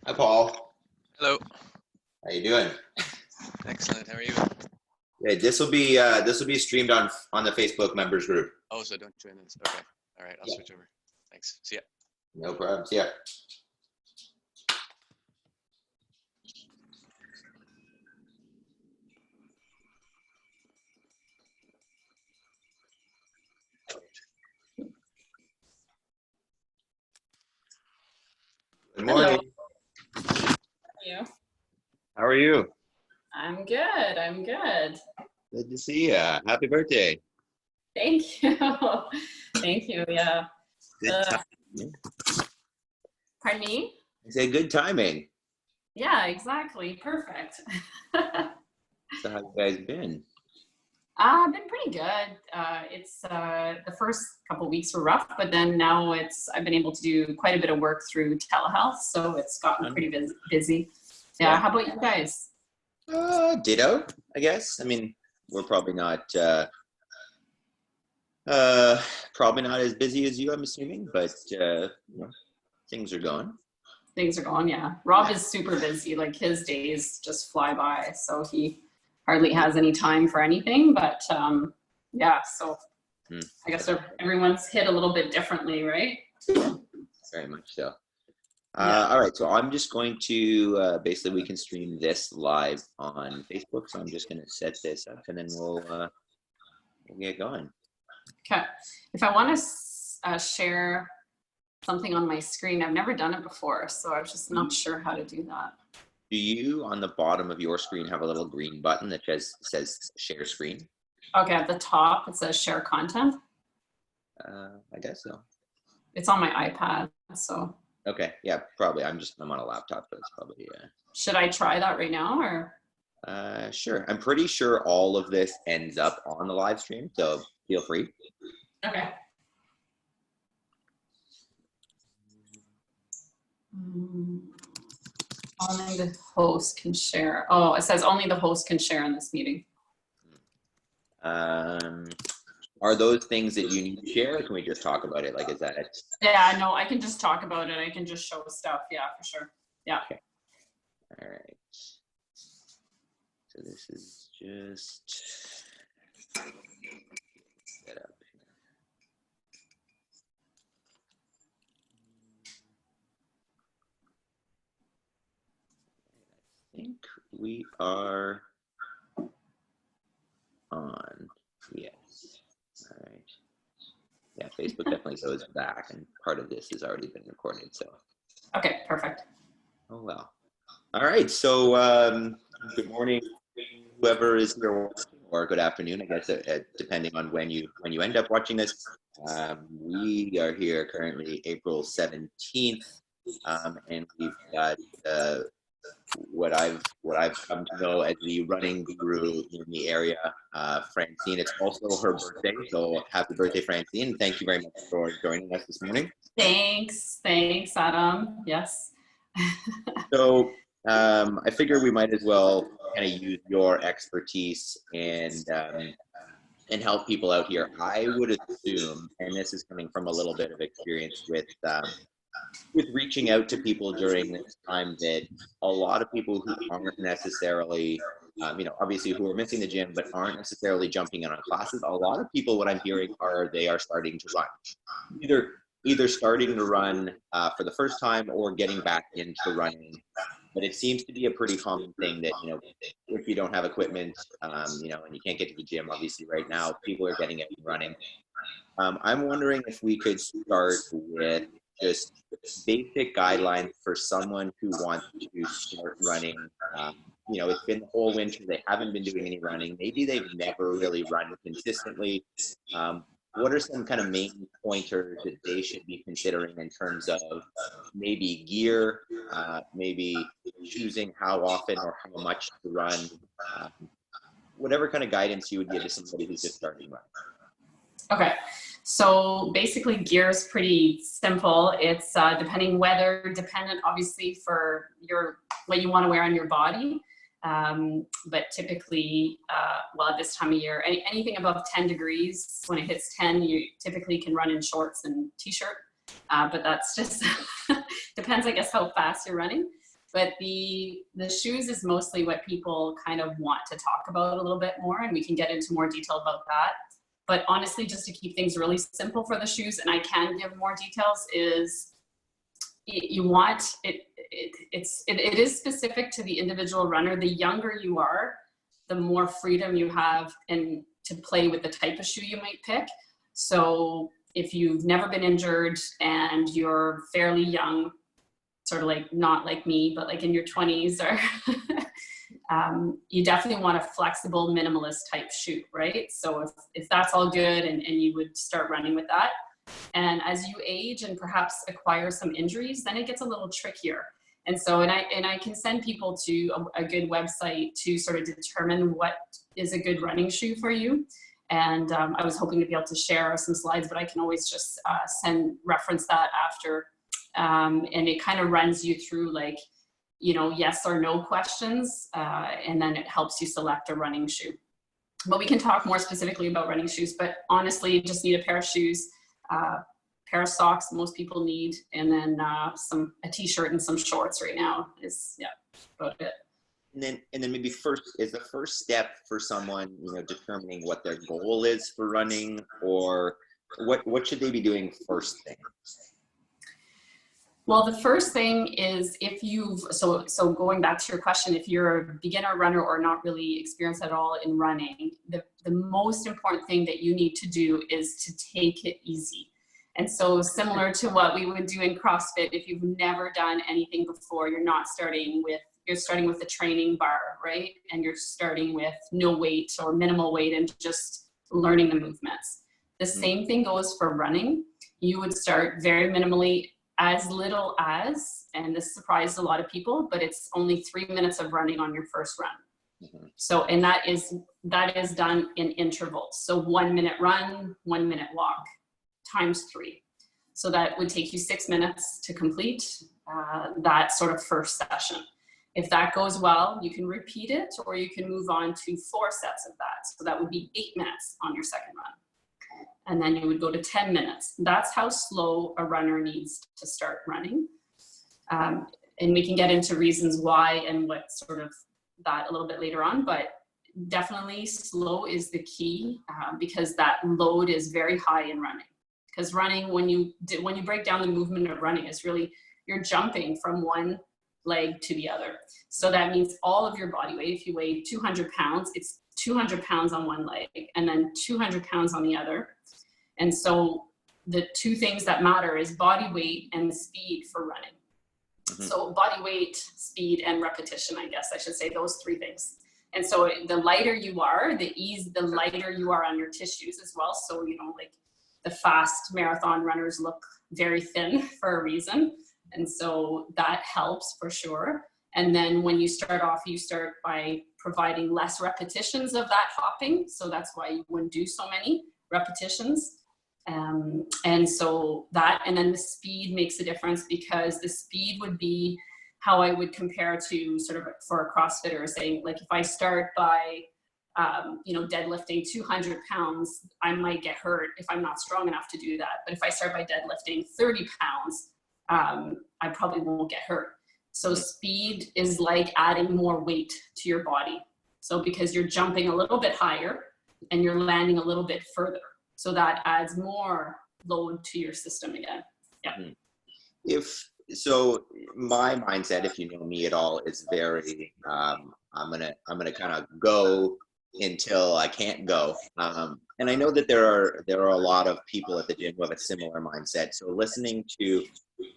Hi, Paul. Hello. How you doing? Excellent. How are you? Yeah, this will be streamed on the Facebook members group. Oh, so don't join this. Okay. All right. I'll switch over. Thanks. See ya. No problem. See ya. Good morning. You? How are you? I'm good. I'm good. Good to see you. Happy birthday. Thank you. Thank you. Yeah. Good timing. Pardon me? I said good timing. Yeah, exactly. Perfect. So how you guys been? I've been pretty good. It's the first couple weeks were rough, but then now I've been able to do quite a bit of work through telehealth, so it's gotten pretty busy. Yeah. How about you guys? Ditto, I guess. I mean, we're probably not as busy as you, I'm assuming, but things are going. Things are going, yeah. Rob is super busy. Like his days just fly by, so he hardly has any time for anything. But yeah, so I guess everyone's hit a little bit differently, right? Very much so. All right, so I'm just going to basically we can stream this live on Facebook. So I'm just going to set this up, and then we'll get going. Okay. If I want to share something on my screen, I've never done it before, so I was just not sure how to do that. Do you, on the bottom of your screen, have a little green button that says share screen? Okay, at the top it says share content. I guess so. It's on my iPad, so. Okay, yeah, probably. I'm on a laptop, so it's probably Should I try that right now, or? Sure. I'm pretty sure all of this ends up on the live stream, so feel free. Okay. Only the host can share. Oh, it says only the host can share in this meeting. Are those things that you need to share, or can we just talk about it? Like, is that it? Yeah, no, I can just talk about it. I can just show stuff. Yeah, for sure. Yeah. Okay. All right. So this is just set up here. I think we are on. Yes. All right. Yeah, Facebook definitely goes back, and part of this has already been recorded. So. Okay, perfect. Oh well. All right. So good morning, whoever is here watching, or good afternoon, I guess, depending on when you end up watching this. We are here currently April 17th, and we've got what I've come to know as the running guru in the area, Francine. It's also her birthday, so happy birthday, Francine! Thank you very much for joining us this morning. Thanks, Adam. Yes. So I figure we might as well kind of use your expertise and help people out here. I would assume, and this is coming from a little bit of experience with reaching out to people during this time, that a lot of people who aren't necessarily, obviously who are missing the gym, but aren't necessarily jumping in on classes. A lot of people, what I'm hearing, they are starting to run, either starting to run for the first time or getting back into running. But it seems to be a pretty common thing that, if you don't have equipment, and you can't get to the gym, obviously right now, people are getting out and running. I'm wondering if we could start with just basic guidelines for someone who wants to start running. It's been the whole winter, they haven't been doing any running. Maybe they've never really run consistently. What are some kind of main pointers that they should be considering in terms of maybe gear, maybe choosing how often or how much to run? whatever kind of guidance you would give to somebody who's just starting running. Okay. So basically gear is pretty simple. It's weather dependent, obviously, for what you want to wear on your body. But typically, at this time of year, anything above 10 degrees, when it hits 10, you typically can run in shorts and t-shirt. But that's just, depends, I guess, how fast you're running. But the shoes is mostly what people kind of want to talk about a little bit more, and we can get into more detail about that. But honestly, just to keep things really simple for the shoes, and I can give more details, is you want it is specific to the individual runner. The younger you are, the more freedom you have and to play with the type of shoe you might pick. So if you've never been injured and you're fairly young, sort of like not like me, but like in your 20s, or you definitely want a flexible minimalist type shoe, right? So if that's all good and you would start running with that. And as you age and perhaps acquire some injuries, then it gets a little trickier. And so, and I can send people to a good website to sort of determine what is a good running shoe for you. And I was hoping to be able to share some slides, but I can always just reference that after. And it kind of runs you through like, yes or no questions. And then it helps you select a running shoe. But we can talk more specifically about running shoes, but honestly, you just need a pair of shoes, pair of socks most people need, and then a t-shirt and some shorts right now is about it. And then maybe the first step for someone, determining what their goal is for running, or what should they be doing first thing? Well, the first thing is so going back to your question, if you're a beginner runner or not really experienced at all in running, the most important thing that you need to do is to take it easy. And so similar to what we would do in CrossFit, if you've never done anything before, you're starting with a training bar, right? And you're starting with no weight or minimal weight and just learning the movements. The same thing goes for running. You would start very minimally, as little as, and this surprised a lot of people, but it's only 3 minutes of running on your first run. Mm-hmm. So, and that is done in intervals. So 1 minute run, 1 minute walk, times 3. So that would take you 6 minutes to complete that sort of first session. If that goes well, you can repeat it, or you can move on to 4 sets of that. So that would be 8 minutes on your second run. And then you would go to 10 minutes. That's how slow a runner needs to start running. And we can get into reasons why and what sort of that a little bit later on, but definitely slow is the key because that load is very high in running. Because running, when you break down the movement of running, is really, you're jumping from one leg to the other. So that means all of your body weight, if you weigh 200 pounds, it's 200 pounds on one leg and then 200 pounds on the other. And so the two things that matter is body weight and speed for running. Mm-hmm. So body weight, speed, and repetition, I guess I should say, those 3 things. And so the lighter you are, the lighter you are on your tissues as well. So, like the fast marathon runners look very thin for a reason. And so that helps for sure. And then when you start off, you start by providing less repetitions of that hopping. So that's why you wouldn't do so many repetitions. And so that, and then the speed makes a difference, because the speed would be how I would compare to sort of for a CrossFitter, saying like, if I start by, deadlifting 200 pounds, I might get hurt if I'm not strong enough to do that. But if I start by deadlifting 30 pounds, I probably won't get hurt. So speed is like adding more weight to your body. So because you're jumping a little bit higher and you're landing a little bit further. So that adds more load to your system again. Yeah. So my mindset, if you know me at all, is very, I'm gonna kind of go until I can't go. And I know that there are a lot of people at the gym who have a similar mindset. So listening to,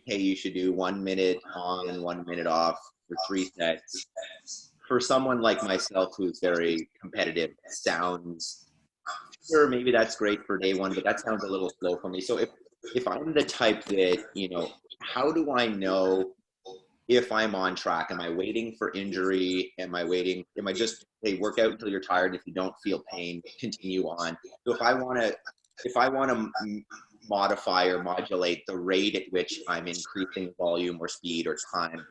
hey, you should do 1 minute on, 1 minute off for 3 sets. For someone like myself who's very competitive, sounds, sure, maybe that's great for day 1, but that sounds a little slow for me. So if I'm the type that, how do I know if I'm on track. Am I waiting for injury? Am I just, hey, work out until you're tired. If you don't feel pain, continue on. So if I want to modify or modulate the rate at which I'm increasing volume or speed or time,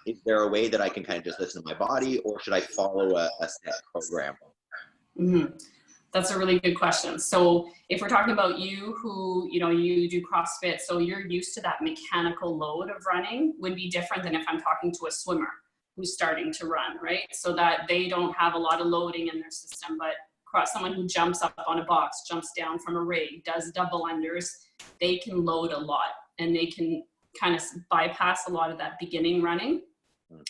is there a way that I can kind of just listen to my body, or should I follow a set program? Mm-hmm. That's a really good question. So if we're talking about you who, you do CrossFit, so you're used to that mechanical load of running, would be different than if I'm talking to a swimmer who's starting to run, right? So that they don't have a lot of loading in their system, but someone who jumps up on a box, jumps down from a rig, does double unders, they can load a lot and they can kind of bypass a lot of that beginning running.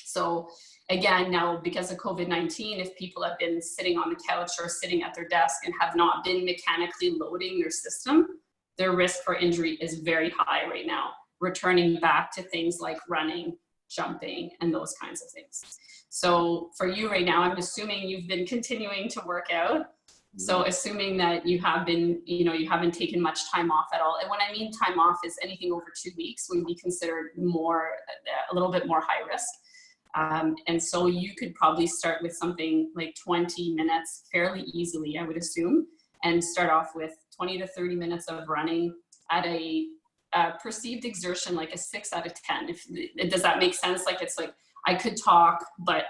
So again, now because of COVID-19, if people have been sitting on the couch or sitting at their desk and have not been mechanically loading their system, their risk for injury is very high right now, returning back to things like running, jumping, and those kinds of things. So for you right now, I'm assuming you've been continuing to work out. So assuming that you have been, you haven't taken much time off at all. And when I mean time off, is anything over 2 weeks would be considered a little bit more high risk. And so you could probably start with something like 20 minutes fairly easily, I would assume, and start off with 20 to 30 minutes of running at a perceived exertion, like a 6 out of 10. Does that make sense? Like, it's like, I could talk, but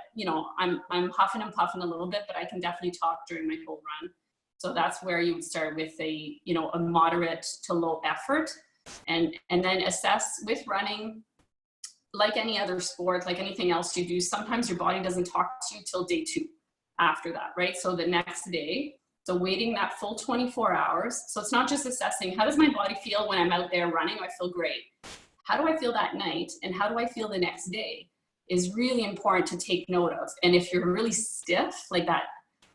I'm huffing and puffing a little bit, but I can definitely talk during my whole run. So that's where you would start with a moderate to low effort, and then assess with running. Like any other sport, like anything else you do, sometimes your body doesn't talk to you till day 2 after that, right? So the next day, so waiting that full 24 hours. So it's not just assessing, how does my body feel when I'm out there running? I feel great. How do I feel that night? And how do I feel the next day is really important to take note of. And if you're really stiff, like that,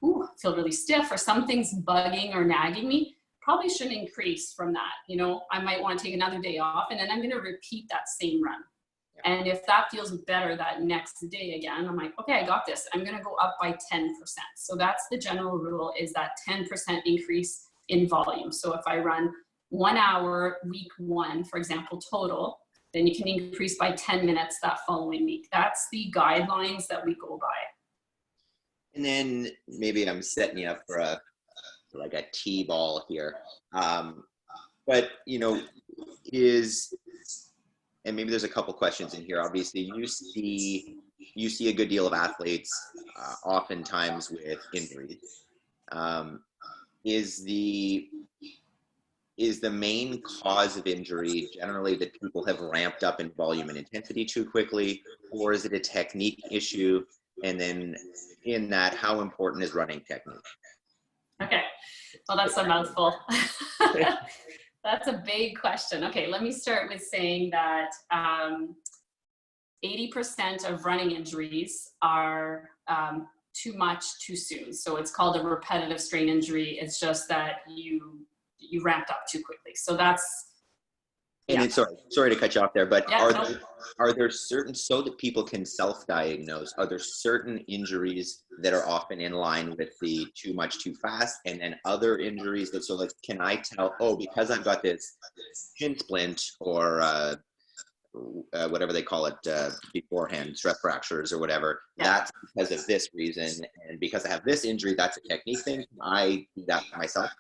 I feel really stiff, or something's bugging or nagging me, probably shouldn't increase from that. I might want to take another day off, and then I'm going to repeat that same run. And if that feels better that next day again, I'm like, okay, I got this. I'm going to go up by 10%. So that's the general rule, is that 10% increase in volume. So if I run 1 hour, week 1, for example, total, then you can increase by 10 minutes that following week. That's the guidelines that we go by. And then maybe I'm setting you up for a T-ball here. But, and maybe there's a couple questions in here. Obviously, you see a good deal of athletes, oftentimes with injuries. Is the main cause of injury generally that people have ramped up in volume and intensity too quickly, or is it a technique issue? And then in that, how important is running technique? Okay, well, that's a mouthful. That's a big question. Okay, let me start with saying that 80% of running injuries are too much too soon. So it's called a repetitive strain injury. It's just that you ramped up too quickly. So that's, and it's, sorry to cut you off there, but yeah, are there certain, so that people can self-diagnose, are there certain injuries that are often in line with the too much too fast, and then other injuries that, so like, can I tell, because I've got this shin splint or whatever they call it beforehand, stress fractures or whatever, that's because of this reason, and because I have this injury, that's a technique thing. Can I do that myself?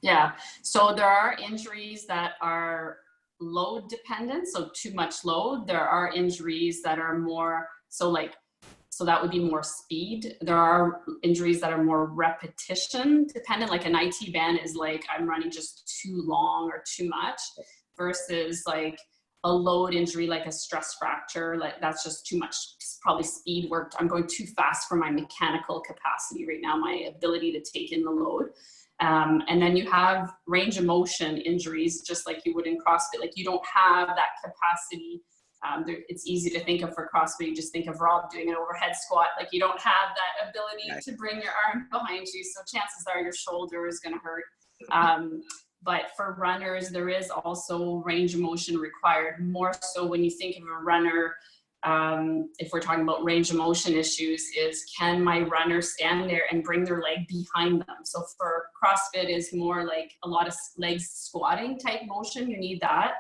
Yeah, so there are injuries that are load dependent, so too much load. There are injuries that are more, so that would be more speed. There are injuries that are more repetition dependent, like an IT band is like, I'm running just too long or too much, versus like a load injury, like a stress fracture, like that's just too much, probably speed work. I'm going too fast for my mechanical capacity right now, my ability to take in the load. And then you have range of motion injuries, just like you would in CrossFit. Like, you don't have that capacity. It's easy to think of for CrossFit. You just think of Rob doing an overhead squat. Like, you don't have that ability to bring your arm behind you. So chances are your shoulder is going to hurt. But for runners, there is also range of motion required, more so when you think of a runner. If we're talking about range of motion issues, is can my runner stand there and bring their leg behind them? So for CrossFit is more like a lot of legs squatting type motion. You need that.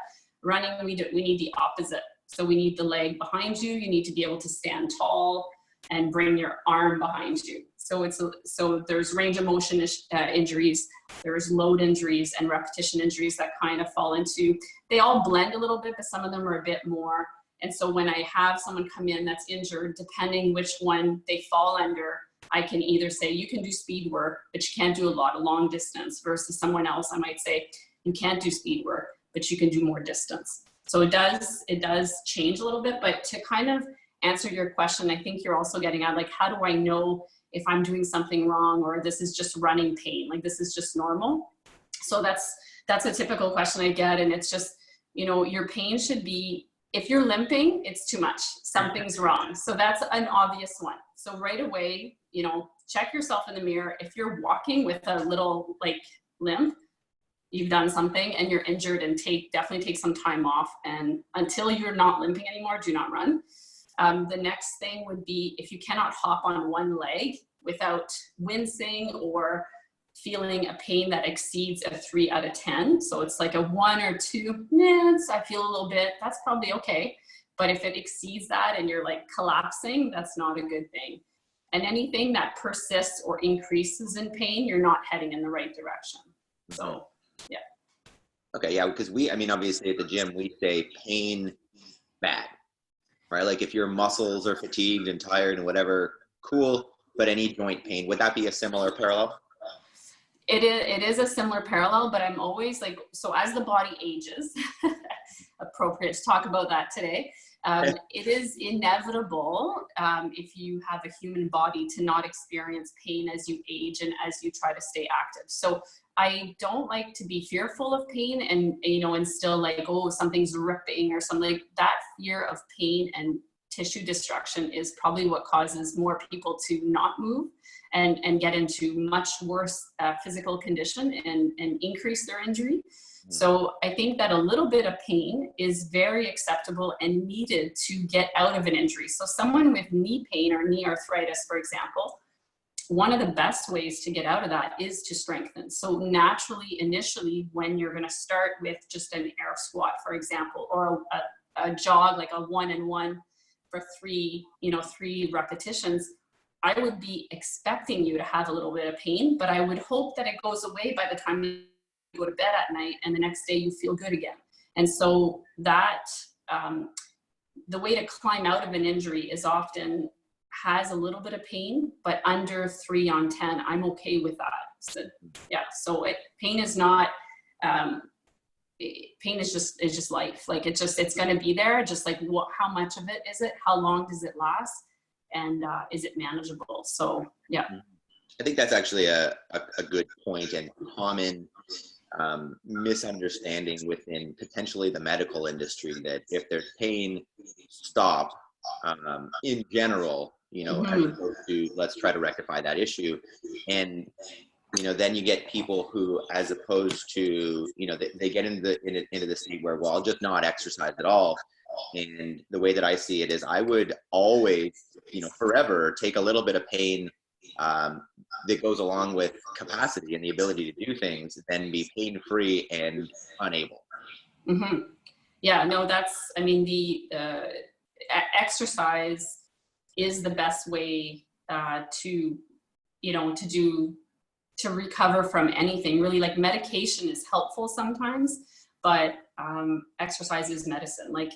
Running, we need the opposite. So we need the leg behind you. You need to be able to stand tall and bring your arm behind you. So there's range of motion injuries, there's load injuries and repetition injuries that kind of fall into, they all blend a little bit, but some of them are a bit more. And so when I have someone come in that's injured, depending which one they fall under, I can either say you can do speed work, but you can't do a lot of long distance, versus someone else I might say you can't do speed work, but you can do more distance. So it does change a little bit, but to kind of answer your question, I think you're also getting at, like, how do I know if I'm doing something wrong, or this is just running pain, like this is just normal? So that's a typical question I get. And it's just, you know, your pain should be, if you're limping, it's too much, something's wrong. So that's an obvious one. So right away, you know, check yourself in the mirror. If you're walking with a little like limp, you've done something and you're injured, and definitely take some time off. And until you're not limping anymore, do not run. The next thing would be, if you cannot hop on one leg without wincing or feeling a pain that exceeds a 3 out of 10. So it's like a 1 or 2, I feel a little bit, that's probably okay. But if it exceeds that and you're like collapsing, that's not a good thing. And anything that persists or increases in pain, you're not heading in the right direction. So, yeah. Okay, yeah, because obviously at the gym, we say pain bad, right? Like if your muscles are fatigued and tired and whatever, cool, but any joint pain, would that be a similar parallel? It is a similar parallel, but I'm always like, so as the body ages, appropriate to talk about that today, it is inevitable, if you have a human body, to not experience pain as you age and as you try to stay active. So I don't like to be fearful of pain and, you know, and still like, oh, something's ripping or something. Like that fear of pain and tissue destruction is probably what causes more people to not move and get into much worse physical condition and increase their injury. So I think that a little bit of pain is very acceptable and needed to get out of an injury. So someone with knee pain or knee arthritis, for example, one of the best ways to get out of that is to strengthen. So naturally, initially, when you're going to start with just an air squat, for example, or a jog, like a 1-and-1 for 3 repetitions, I would be expecting you to have a little bit of pain, but I would hope that it goes away by the time you go to bed at night and the next day you feel good again. And so that the way to climb out of an injury is often has a little bit of pain, but under 3 on 10, I'm okay with that. So yeah, so pain is not, pain is just life. Like it's going to be there. Just like how much of it is it? How long does it last? And is it manageable? So yeah. I think that's actually a good point and common misunderstanding within potentially the medical industry, that if there's pain, stop in general, you know, as opposed to let's try to rectify that issue. And you know, then you get people who, as opposed to, you know, they get into the state where, well, I'll just not exercise at all. And the way that I see it is, I would always, you know, forever take a little bit of pain that goes along with capacity and the ability to do things, then be pain-free and unable. Yeah, no, the exercise is the best way to recover from anything. Really, like medication is helpful sometimes, but exercise is medicine. Like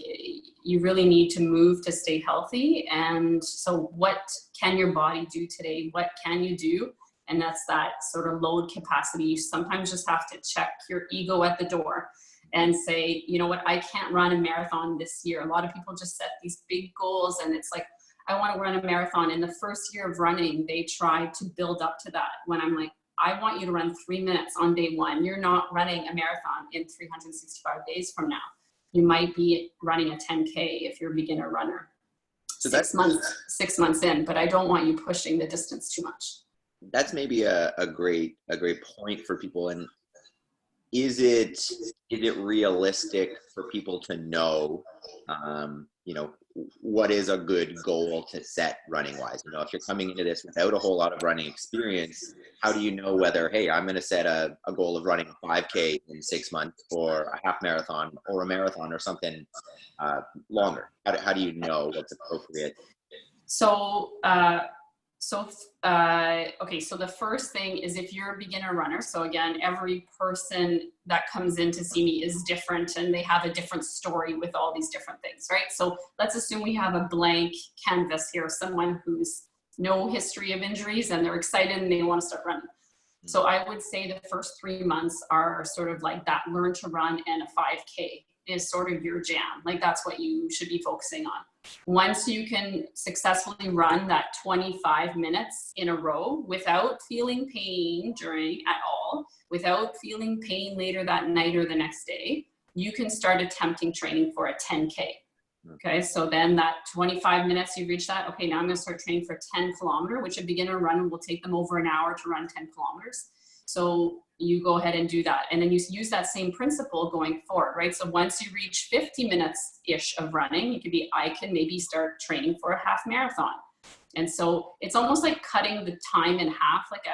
you really need to move to stay healthy. And so what can your body do today? What can you do? And that's that sort of load capacity. You sometimes just have to check your ego at the door and say, you know what, I can't run a marathon this year. A lot of people just set these big goals and it's like, I want to run a marathon. In the first year of running, they try to build up to that, when I'm like, I want you to run 3 minutes on day 1. You're not running a marathon in 365 days from now. You might be running a 10K if you're a beginner runner. So 6 months in, but I don't want you pushing the distance too much. That's maybe a great point for people. And is it realistic for people to know, you know, what is a good goal to set running wise? You know, if you're coming into this without a whole lot of running experience, how do you know whether, hey, I'm going to set a goal of running a 5K in 6 months, or a half marathon or a marathon or something longer? How do you know what's appropriate? Okay, so the first thing is, if you're a beginner runner, so again, every person that comes in to see me is different, and they have a different story with all these different things, right? So let's assume we have a blank canvas here, someone who's no history of injuries and they're excited and they want to start running. So I would say the first 3 months are sort of like that learn to run, and a 5K is sort of your jam. Like, that's what you should be focusing on. Once you can successfully run that 25 minutes in a row without feeling pain at all, without feeling pain later that night or the next day, you can start attempting training for a 10K. Okay, so then that 25 minutes, you reach that, okay, now I'm gonna start training for 10 kilometer, which a beginner runner will take them over an hour to run 10 kilometers. So you go ahead and do that. And then you use that same principle going forward, right? So once you reach 50 minutes-ish of running, I can maybe start training for a half marathon. And so it's almost like cutting the time in half. Like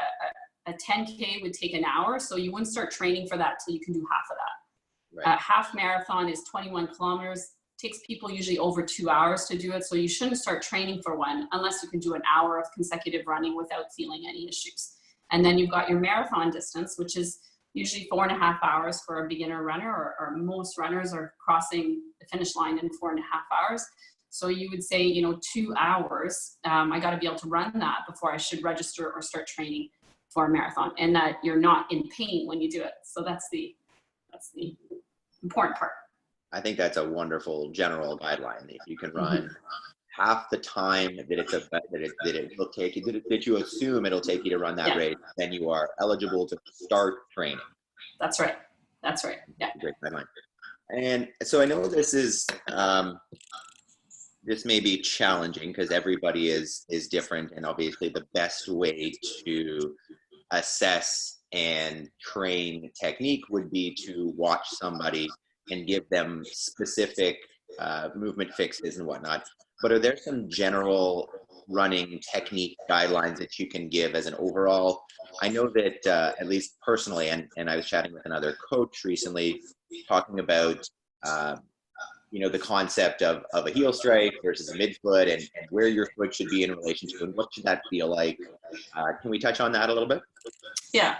a 10K would take an hour, so you wouldn't start training for that till you can do half of that. Right. A half marathon is 21 kilometers. Takes people usually over 2 hours to do it, so you shouldn't start training for one unless you can do an hour of consecutive running without feeling any issues. And then you've got your marathon distance, which is usually 4.5 hours for a beginner runner, or most runners are crossing the finish line in 4.5 hours. So you would say, 2 hours, I got to be able to run that before I should register or start training for a marathon, and that you're not in pain when you do it. So that's the important part. I think that's a wonderful general guideline. If you can run half the time that it will take you, that you assume it'll take you to run that race, then you are eligible to start training. That's right. Yeah. Great guideline. And so I know this is this may be challenging because everybody is different, and obviously the best way to assess and train technique would be to watch somebody and give them specific movement fixes and whatnot. But are there some general running technique guidelines that you can give as an overall? I know that at least personally, and I was chatting with another coach recently talking about the concept of a heel strike versus a midfoot, and where your foot should be in relation to, and what should that feel like. Can we touch on that a little bit? Yeah.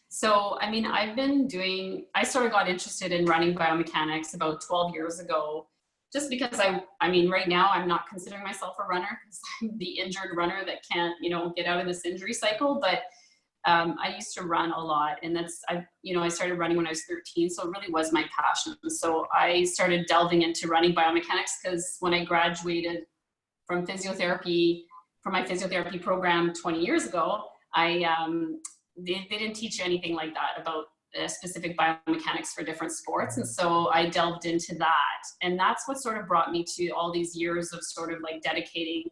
So, I sort of got interested in running biomechanics about 12 years ago, just because right now I'm not considering myself a runner because I'm the injured runner that can't, get out of this injury cycle. But I used to run a lot, and I started running when I was 13. So it really was my passion. So I started delving into running biomechanics because when I graduated from my physiotherapy program 20 years ago, they didn't teach you anything like that about specific biomechanics for different sports. And so I delved into that. And that's what sort of brought me to all these years of sort of like dedicating,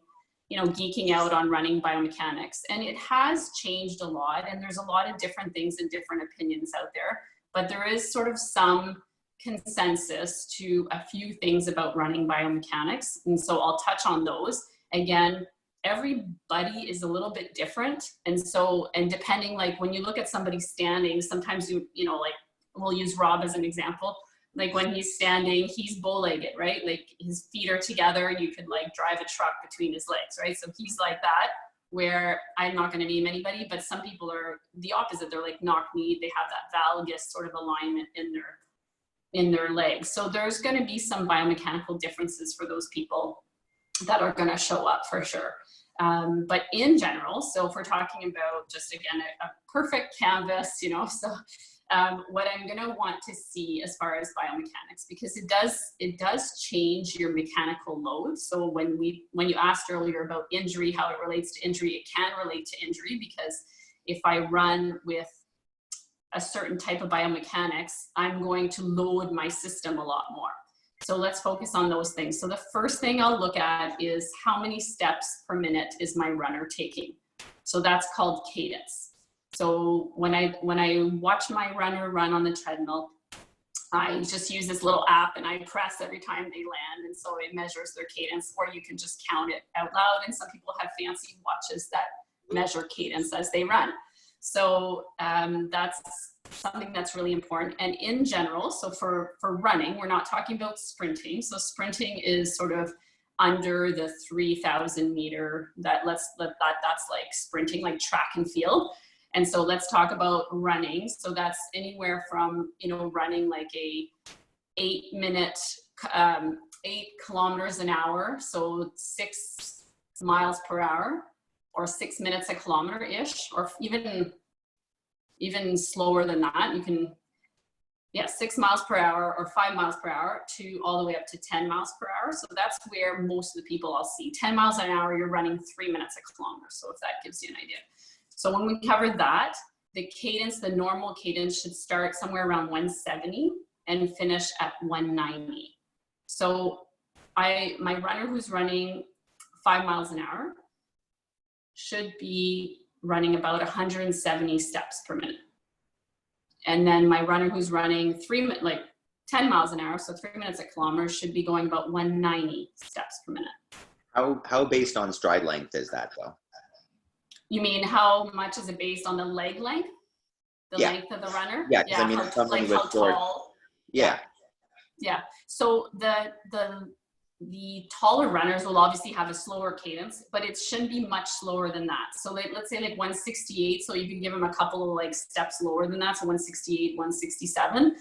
geeking out on running biomechanics. And it has changed a lot. And there's a lot of different things and different opinions out there. But there is sort of some consensus to a few things about running biomechanics. And so I'll touch on those. Again, everybody is a little bit different. And depending, like when you look at somebody standing, sometimes we'll use Rob as an example. Like when he's standing, he's bow-legged, right? Like his feet are together. You could like drive a truck between his legs, right? So he's like that, where I'm not going to name anybody, but some people are the opposite. They're like knock-kneed. They have that valgus sort of alignment in their legs. So there's going to be some biomechanical differences for those people that are going to show up for sure. But in general, so if we're talking about just, again, a perfect canvas, what I'm going to want to see as far as biomechanics, because it does change your mechanical load. So when you asked earlier about injury, how it relates to injury, it can relate to injury, because if I run with a certain type of biomechanics, I'm going to load my system a lot more. So let's focus on those things. So the first thing I'll look at is how many steps per minute is my runner taking. So that's called cadence. So when I watch my runner run on the treadmill, I just use this little app and I press every time they land, and so it measures their cadence, or you can just count it out loud, and some people have fancy watches that measure cadence as they run. So that's something that's really important. And in general, so for running, we're not talking about sprinting. So sprinting is sort of under the 3,000 meter, that's like sprinting, like track and field. And so let's talk about running. So that's anywhere from, running like a 8 kilometers an hour. So 6 miles per hour, or 6 minutes a kilometer ish, or even slower than that. You can, 6 miles per hour or 5 miles per hour to all the way up to 10 miles per hour. So that's where most of the people I'll see. 10 miles an hour, you're running 3 minutes a kilometer. So if that gives you an idea. So when we covered that, the cadence, the normal cadence should start somewhere around 170 and finish at 190. So my runner who's running 5 miles an hour should be running about 170 steps per minute. And then my runner who's running 10 miles an hour, so 3 minutes a kilometer, should be going about 190 steps per minute. How based on stride length is that though? You mean how much is it based on the leg length? The length of the runner? Yeah, because I mean, someone with short. Tall. Yeah. Yeah. So the taller runners will obviously have a slower cadence, but it shouldn't be much slower than that. So let's say like 168. So you can give them a couple of like steps lower than that. So 168, 167.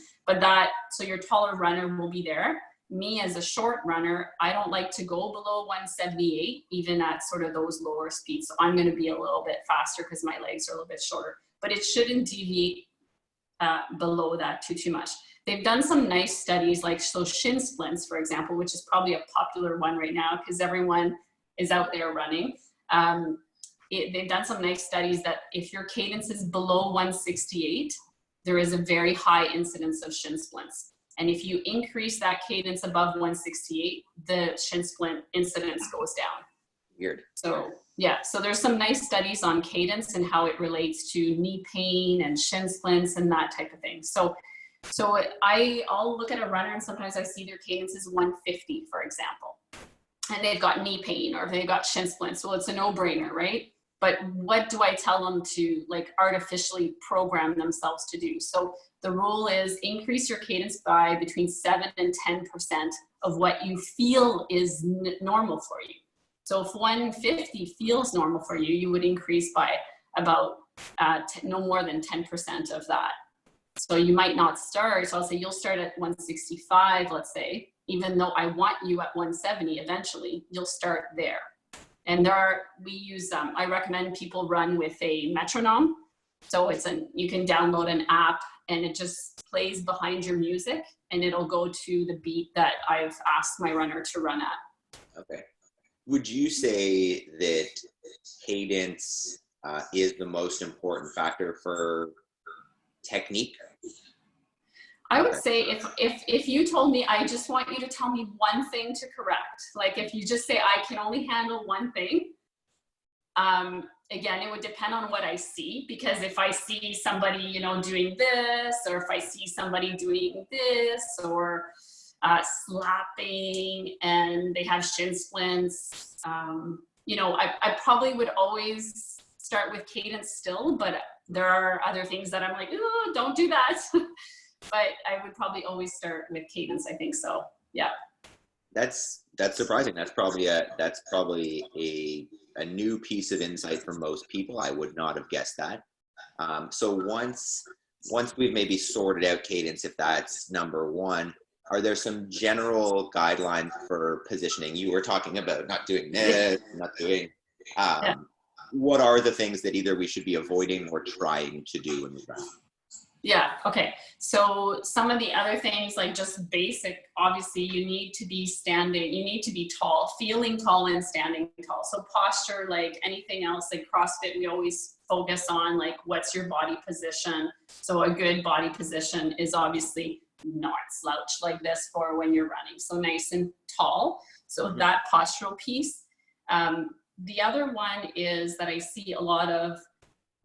So your taller runner will be there. Me as a short runner, I don't like to go below 178, even at sort of those lower speeds. So I'm going to be a little bit faster because my legs are a little bit shorter, but it shouldn't deviate below that too much. They've done some nice studies, like shin splints, for example, which is probably a popular one right now because everyone is out there running. They've done some nice studies that if your cadence is below 168, there is a very high incidence of shin splints. And if you increase that cadence above 168, the shin splint incidence goes down. Weird. So there's some nice studies on cadence and how it relates to knee pain and shin splints and that type of thing. So I'll look at a runner and sometimes I see their cadence is 150, for example, and they've got knee pain or they've got shin splints. Well, it's a no-brainer, right? But what do I tell them to like artificially program themselves to do? So the rule is increase your cadence by between 7 and 10% of what you feel is normal for you. So if 150 feels normal for you, you would increase by about no more than 10% of that. So you might not start. So I'll say you'll start at 165, let's say, even though I want you at 170 eventually, you'll start there. And I recommend people run with a metronome. So you can download an app and it just plays behind your music and it'll go to the beat that I've asked my runner to run at. Okay. Would you say that cadence is the most important factor for technique? I would say if you told me, I just want you to tell me one thing to correct, like if you just say, I can only handle one thing, again, it would depend on what I see, because if I see somebody, doing this, or if I see somebody doing this, or slapping and they have shin splints, I probably would always start with cadence still, but there are other things that I'm like, oh, don't do that. But I would probably always start with cadence, I think so. Yeah. That's surprising. That's probably a new piece of insight for most people. I would not have guessed that. So once we've maybe sorted out cadence, if that's number one, are there some general guidelines for positioning? You were talking about not doing this, not doing, what are the things that either we should be avoiding or trying to do when we run? Yeah, okay. So some of the other things, like just basic, obviously you need to be standing, you need to be tall, feeling tall and standing tall. So posture, like anything else, like CrossFit, we always focus on like, what's your body position? So a good body position is obviously not slouch like this for when you're running. So nice and tall. So that postural piece. The other one is that I see a lot of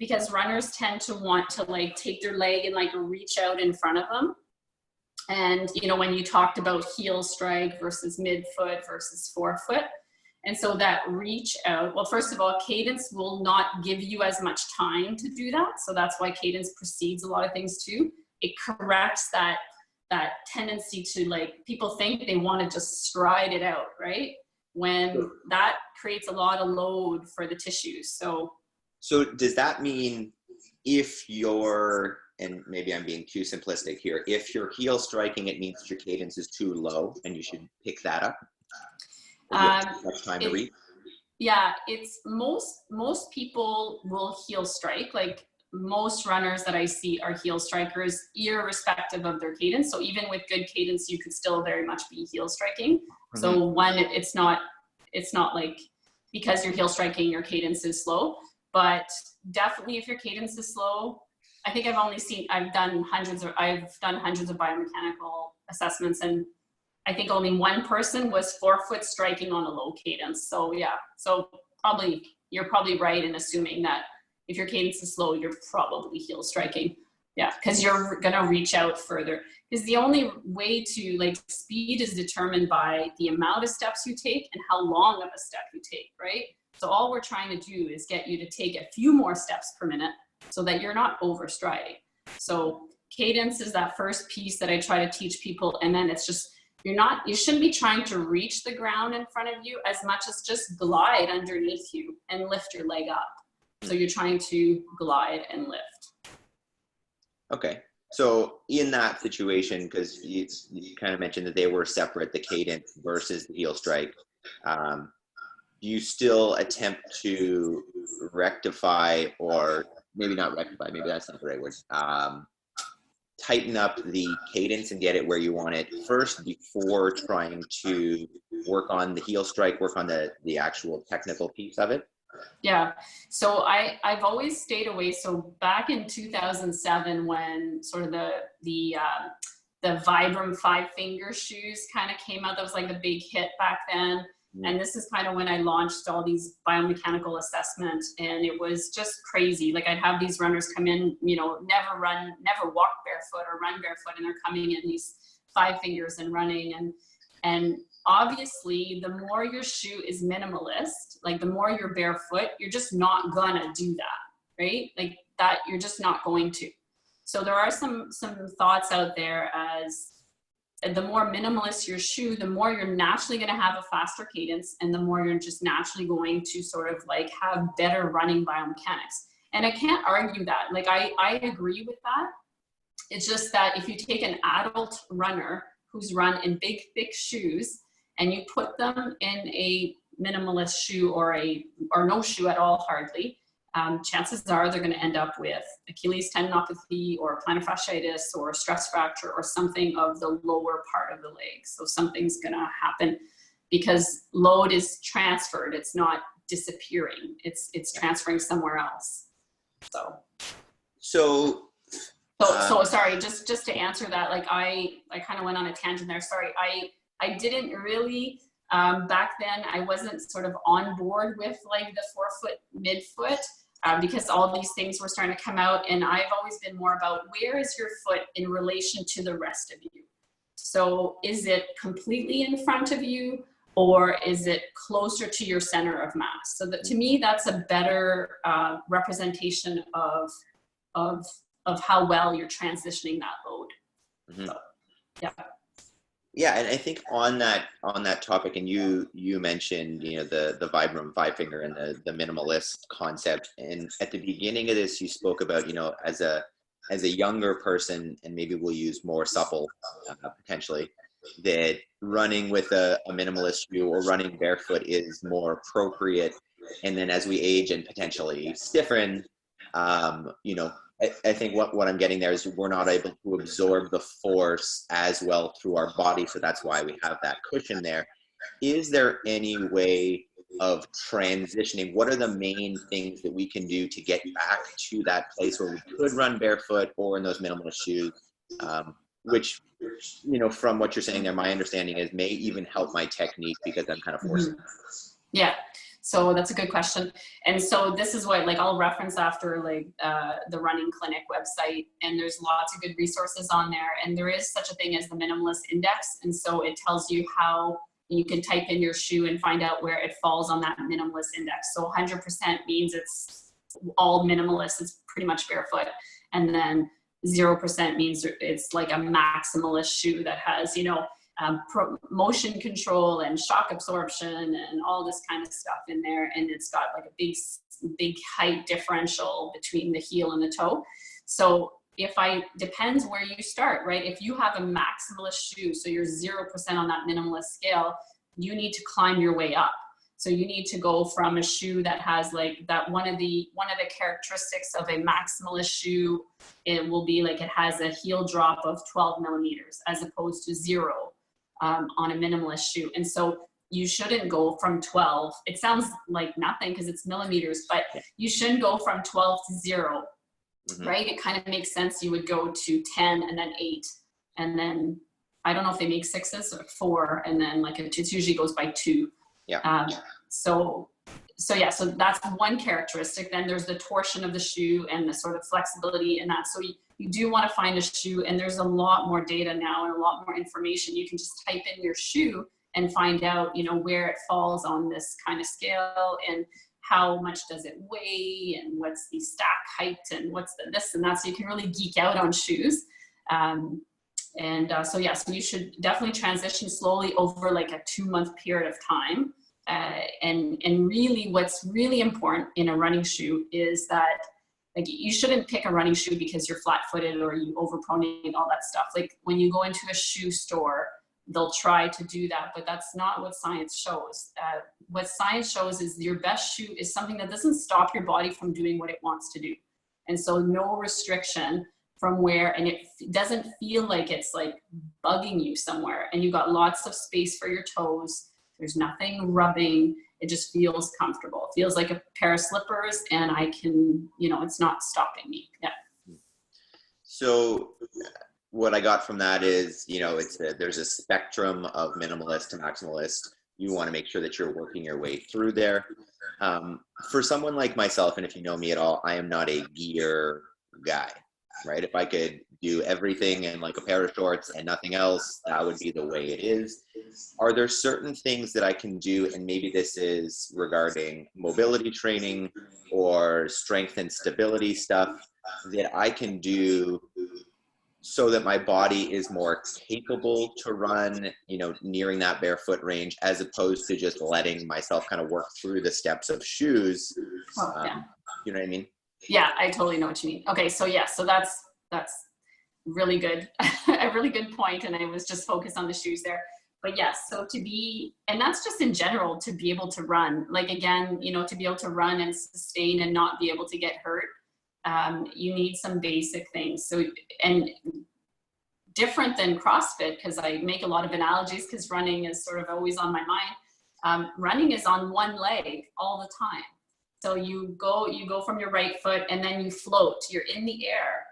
because runners tend to want to like take their leg and like reach out in front of them. And, you know, when you talked about heel strike versus midfoot versus forefoot, and so that reach out, well, first of all, cadence will not give you as much time to do that. So that's why cadence precedes a lot of things too. It corrects that tendency to, like, people think they want to just stride it out, right? When that creates a lot of load for the tissues. So does that mean if you're, and maybe I'm being too simplistic here, if you're heel striking, it means that your cadence is too low and you should pick that up? Much time to reach? Yeah, it's most people will heel strike. Like, most runners that I see are heel strikers, irrespective of their cadence. So even with good cadence, you could still very much be heel striking. Mm-hmm. So one, it's not like because you're heel striking, your cadence is slow. But definitely, if your cadence is slow, I think I've done hundreds of biomechanical assessments, and I think only one person was forefoot striking on a low cadence. So yeah, so you're probably right in assuming that if your cadence is slow, you're probably heel striking. Yeah, because you're gonna reach out further. Because the only way to, like, speed is determined by the amount of steps you take and how long of a step you take, right? So all we're trying to do is get you to take a few more steps per minute so that you're not overstriding. So cadence is that first piece that I try to teach people, and then it's just, you shouldn't be trying to reach the ground in front of you as much as just glide underneath you and lift your leg up. So you're trying to glide and lift. Okay. So in that situation, because you kind of mentioned that they were separate, the cadence versus the heel strike, you still attempt to rectify, or maybe not rectify, maybe that's not the right word, tighten up the cadence and get it where you want it first before trying to work on the heel strike, work on the actual technical piece of it? Yeah, so I've always stayed away. So back in 2007, when sort of the Vibram 5-finger shoes kind of came out, that was like the big hit back then. And this is kind of when I launched all these biomechanical assessments, and it was just crazy. Like, I'd have these runners come in, you know, never walk barefoot or run barefoot, and they're coming in these 5 fingers and running. And obviously, the more your shoe is minimalist, like the more you're barefoot, you're just not gonna do that, right? Like that, you're just not going to. So there are some thoughts out there as the more minimalist your shoe, the more you're naturally going to have a faster cadence, and the more you're just naturally going to sort of like have better running biomechanics. And I can't argue that. Like, I agree with that. It's just that if you take an adult runner who's run in big, thick shoes, and you put them in a minimalist shoe or no shoe at all, hardly, chances are they're going to end up with Achilles tendinopathy or plantar fasciitis or stress fracture or something of the lower part of the leg. So something's going to happen because load is transferred. It's not disappearing. It's transferring somewhere else. So sorry, just to answer that, like I kind of went on a tangent there. Sorry, I didn't really, back then I wasn't sort of on board with like the forefoot, midfoot, because all these things were starting to come out, and I've always been more about where is your foot in relation to the rest of you. So is it completely in front of you, or is it closer to your center of mass? So that, to me, that's a better representation of how well you're transitioning that load. Mm-hmm. So, yeah. Yeah, and I think on that topic, and you mentioned, you know, the Vibram 5-finger and the minimalist concept, and at the beginning of this, you spoke about, you know, as a younger person, and maybe we'll use more supple potentially, that running with a minimalist shoe or running barefoot is more appropriate, and then as we age and potentially stiffen, you know, I think what I'm getting there is we're not able to absorb the force as well through our body, so that's why we have that cushion there. Is there any way of transitioning? What are the main things that we can do to get back to that place where we could run barefoot or in those minimalist shoes, which, you know, from what you're saying there, my understanding is may even help my technique because I'm kind of forcing. Yeah. So that's a good question. And so this is what, like, I'll reference after, like, the Running Clinic website, and there's lots of good resources on there. And there is such a thing as the minimalist index. And so it tells you how you can type in your shoe and find out where it falls on that minimalist index. So 100% means it's all minimalist. It's pretty much barefoot. And then 0% means it's like a maximalist shoe that has, you know, motion control and shock absorption and all this kind of stuff in there. And it's got like a big height differential between the heel and the toe. So depends where you start, right? If you have a maximalist shoe, so you're 0% on that minimalist scale, you need to climb your way up. So you need to go from a shoe that has like that, one of the characteristics of a maximalist shoe, it will be like it has a heel drop of 12 millimeters as opposed to 0 on a minimalist shoe. And so you shouldn't go from 12. It sounds like nothing because it's millimeters, but you shouldn't go from 12 to 0, right? It kind of makes sense. You would go to 10 and then 8. And then I don't know if they make 6s or 4. And then like it usually goes by 2. Yeah. So that's one characteristic. Then there's the torsion of the shoe and the sort of flexibility in that. So you do want to find a shoe, and there's a lot more data now and a lot more information. You can just type in your shoe and find out, you know, where it falls on this kind of scale and how much does it weigh and what's the stack height and what's the this and that. So you can really geek out on shoes. So you should definitely transition slowly over like a 2-month period of time. And really what's really important in a running shoe is that, like, you shouldn't pick a running shoe because you're flat-footed or you overpronate, all that stuff. Like when you go into a shoe store, they'll try to do that, but that's not what science shows. What science shows is your best shoe is something that doesn't stop your body from doing what it wants to do. And so no restriction from where, and it doesn't feel like it's like bugging you somewhere, and you got lots of space for your toes. There's nothing rubbing. It just feels comfortable. It feels like a pair of slippers, and I can, you know, it's not stopping me. Yeah. So what I got from that is, you know, there's a spectrum of minimalist to maximalist. You want to make sure that you're working your way through there. For someone like myself, and if you know me at all, I am not a gear guy, right? If I could do everything in like a pair of shorts and nothing else, that would be the way it is. Are there certain things that I can do, and maybe this is regarding mobility training or strength and stability stuff, that I can do so that my body is more capable to run, you know, nearing that barefoot range, as opposed to just letting myself kind of work through the steps of shoes? You know what I mean? Yeah, I totally know what you mean. Okay, so yeah, so that's really good, a really good point, and I was just focused on the shoes there. But yes, so and that's just in general, to be able to run, like, again, you know, to be able to run and sustain and not be able to get hurt, you need some basic things. So, and different than CrossFit, because I make a lot of analogies because running is sort of always on my mind. Running is on one leg all the time. So you go from your right foot and then you float. You're in the air.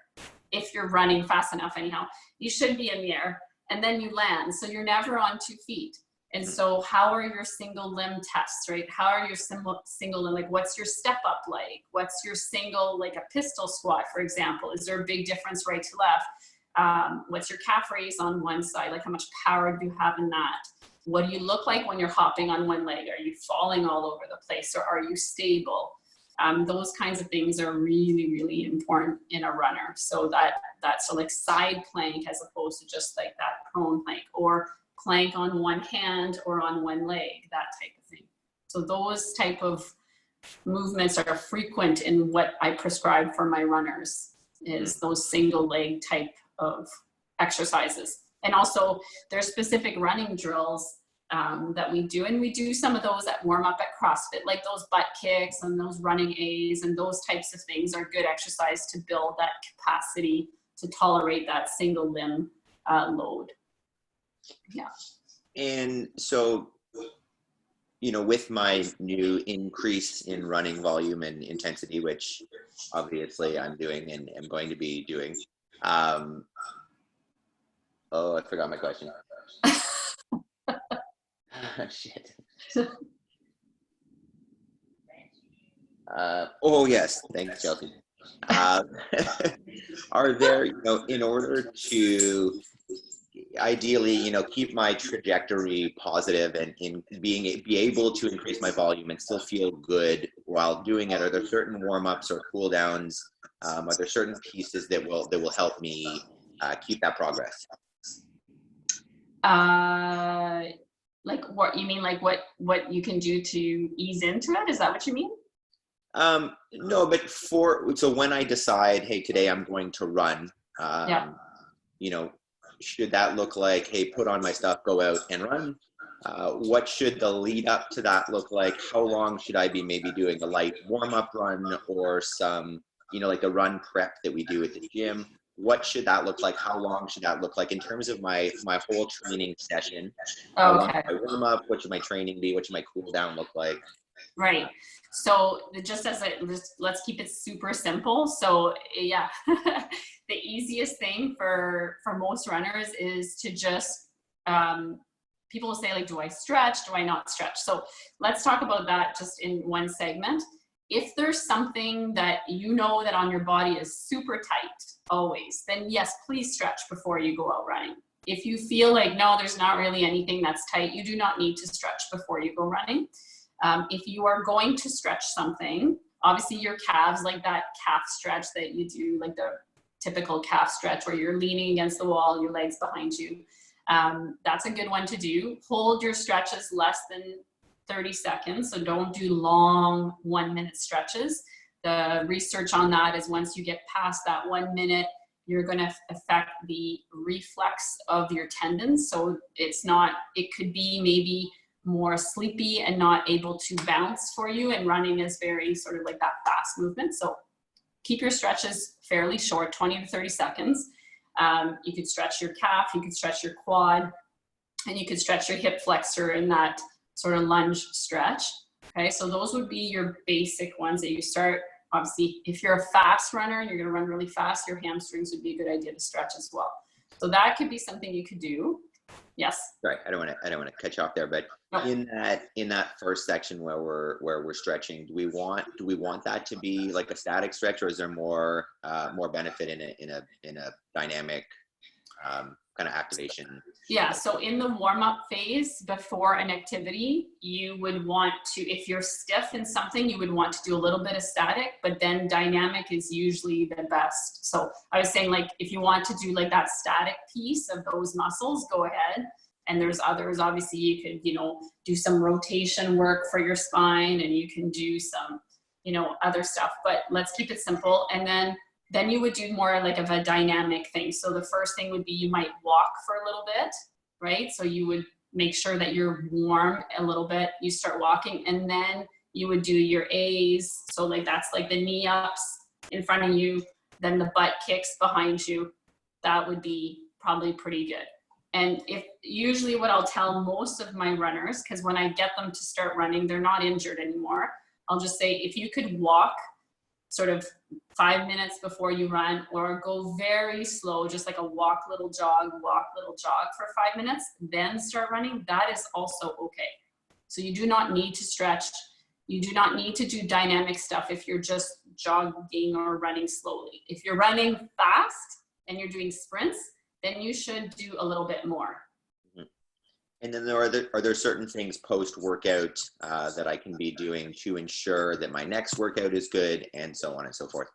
If you're running fast enough, anyhow, you should be in the air, and then you land. So you're never on 2 feet. And so how are your single limb tests, right? How are your single limb, like, what's your step up like? What's your single, like a pistol squat, for example? Is there a big difference right to left? What's your calf raise on one side? Like, how much power do you have in that? What do you look like when you're hopping on one leg? Are you falling all over the place, or are you stable? Those kinds of things are really, really important in a runner. So that's like side plank as opposed to just like that prone plank, or plank on one hand or on one leg, that type of thing. So those type of movements are frequent in what I prescribe for my runners, is those single leg type of exercises. And also there's specific running drills that we do, and we do some of those that warm up at CrossFit, like those butt kicks and those running A's, and those types of things are good exercise to build that capacity to tolerate that single limb load. Yeah. And so, you know, with my new increase in running volume and intensity, which obviously I'm doing and am going to be doing, oh, I forgot my question. Oh, shit. Oh yes, thanks, Chelsea. Uh, are there, in order to ideally, keep my trajectory positive and be able to increase my volume and still feel good while doing it, are there certain warm-ups or cool downs? Are there certain pieces that will help me keep that progress? Like what you mean, like what you can do to ease into it? Is that what you mean? No, but so when I decide, hey, today I'm going to run, Yeah. Should that look like, hey, put on my stuff, go out and run? What should the lead up to that look like? How long should I be maybe doing a light warm-up run or some, like the run prep that we do at the gym? What should that look like? How long should that look like in terms of my whole training session? How long Okay. should I warm up? What should my training be? What should my cool down look like? Right. So just let's keep it super simple. So yeah, the easiest thing for most runners is to just, people will say like, do I stretch? Do I not stretch? So let's talk about that just in one segment. If there's something that that on your body is super tight always, then yes, please stretch before you go out running. If you feel like, no, there's not really anything that's tight, you do not need to stretch before you go running. If you are going to stretch something, obviously your calves, like that calf stretch that you do, like the typical calf stretch where you're leaning against the wall, your legs behind you, that's a good one to do. Hold your stretches less than 30 seconds. So don't do long 1 minute stretches. The research on that is once you get past that 1 minute, you're going to affect the reflex of your tendons. So it could be maybe more sleepy and not able to bounce for you. And running is very sort of like that fast movement. So keep your stretches fairly short, 20 to 30 seconds. You could stretch your calf, you could stretch your quad, and you could stretch your hip flexor in that sort of lunge stretch. Okay, so those would be your basic ones that you start. Obviously, if you're a fast runner and you're going to run really fast, your hamstrings would be a good idea to stretch as well. So that could be something you could do. Yes. Sorry, I don't want to cut you off there, but no. in that first section where we're stretching, do we want that to be like a static stretch, or is there more benefit in a dynamic kind of activation? Yeah, so in the warm-up phase before an activity, you would want to, if you're stiff in something, you would want to do a little bit of static, but then dynamic is usually the best. So I was saying, like, if you want to do like that static piece of those muscles, go ahead. And there's others, obviously you could, do some rotation work for your spine, and you can do some, other stuff, but let's keep it simple. And then you would do more like of a dynamic thing. So the first thing would be you might walk for a little bit, right? So you would make sure that you're warm a little bit. You start walking, and then you would do your A's. So like that's like the knee ups in front of you, then the butt kicks behind you. That would be probably pretty good. And usually what I'll tell most of my runners, because when I get them to start running, they're not injured anymore. I'll just say, if you could walk sort of 5 minutes before you run, or go very slow, just like a walk, little jog for 5 minutes, then start running, that is also okay. So you do not need to stretch. You do not need to do dynamic stuff if you're just jogging or running slowly. If you're running fast and you're doing sprints, then you should do a little bit more. And then are there certain things post-workout that I can be doing to ensure that my next workout is good, and so on and so forth?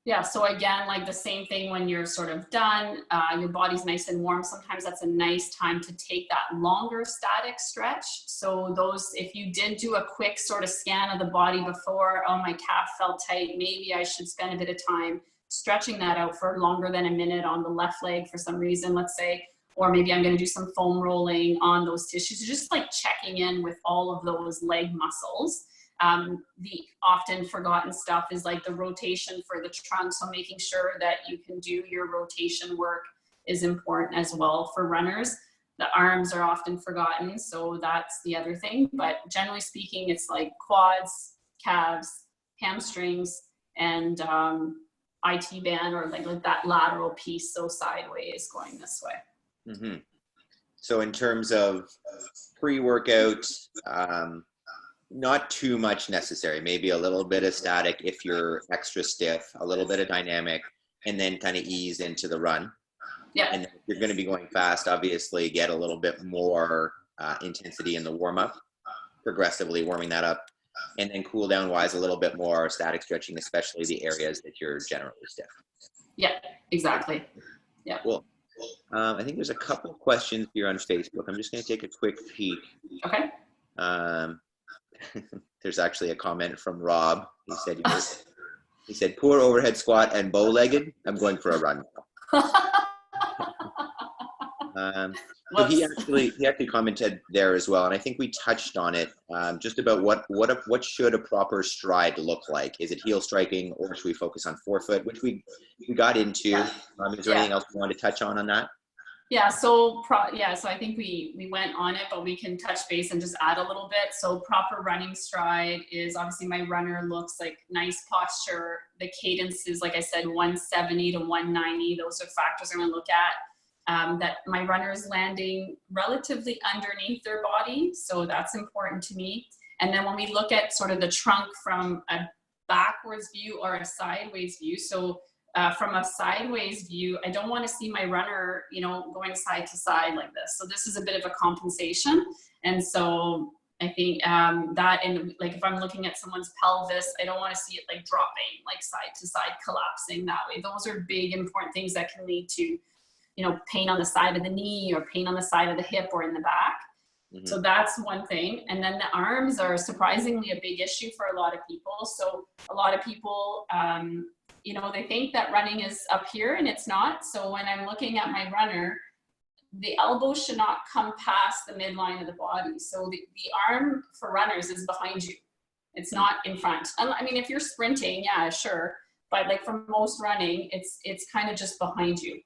Yeah, so again, like the same thing when you're sort of done, your body's nice and warm. Sometimes that's a nice time to take that longer static stretch. So if you did do a quick sort of scan of the body before, oh, my calf felt tight, maybe I should spend a bit of time stretching that out for longer than a minute on the left leg for some reason, let's say, or maybe I'm going to do some foam rolling on those tissues. So just like checking in with all of those leg muscles. The often forgotten stuff is like the rotation for the trunk. So making sure that you can do your rotation work is important as well for runners. The arms are often forgotten, so that's the other thing. But generally speaking, it's like quads, calves, hamstrings, and IT band, or like that lateral piece, so sideways going this way. Mm-hmm. So in terms of pre-workout, not too much necessary. Maybe a little bit of static if you're extra stiff, a little bit of dynamic, and then kind of ease into the run. Yeah. And if you're going to be going fast, obviously get a little bit more intensity in the warm up, progressively warming that up. And then cool down wise, a little bit more static stretching, especially the areas that you're generally stiff. Yeah, exactly. Yeah. Cool. I think there's a couple questions here on Facebook. I'm just going to take a quick peek. Okay. There's actually a comment from Rob. He said, poor overhead squat and bow-legged. I'm going for a run. So he actually commented there as well, and I think we touched on it, just about what should a proper stride look like? Is it heel striking, or should we focus on forefoot, which we got into? Is there anything else you want to touch on that? Yeah, so I think we went on it, but we can touch base and just add a little bit. So proper running stride is obviously my runner looks like nice posture. The cadence is, like I said, 170 to 190. Those are factors I'm going to look at. That my runner is landing relatively underneath their body, so that's important to me. And then when we look at sort of the trunk from a backwards view or a sideways view, so from a sideways view, I don't want to see my runner, going side to side like this. So this is a bit of a compensation. And so I think that, and like if I'm looking at someone's pelvis, I don't want to see it like dropping, like side to side, collapsing that way. Those are big, important things that can lead to pain on the side of the knee or pain on the side of the hip or in the back. Mm-hmm. So that's one thing. And then the arms are surprisingly a big issue for a lot of people. So a lot of people, they think that running is up here and it's not. So when I'm looking at my runner, the elbow should not come past the midline of the body. So the arm for runners is behind you. It's not in front. I mean, if you're sprinting, yeah, sure. But like for most running, it's kind of just behind you.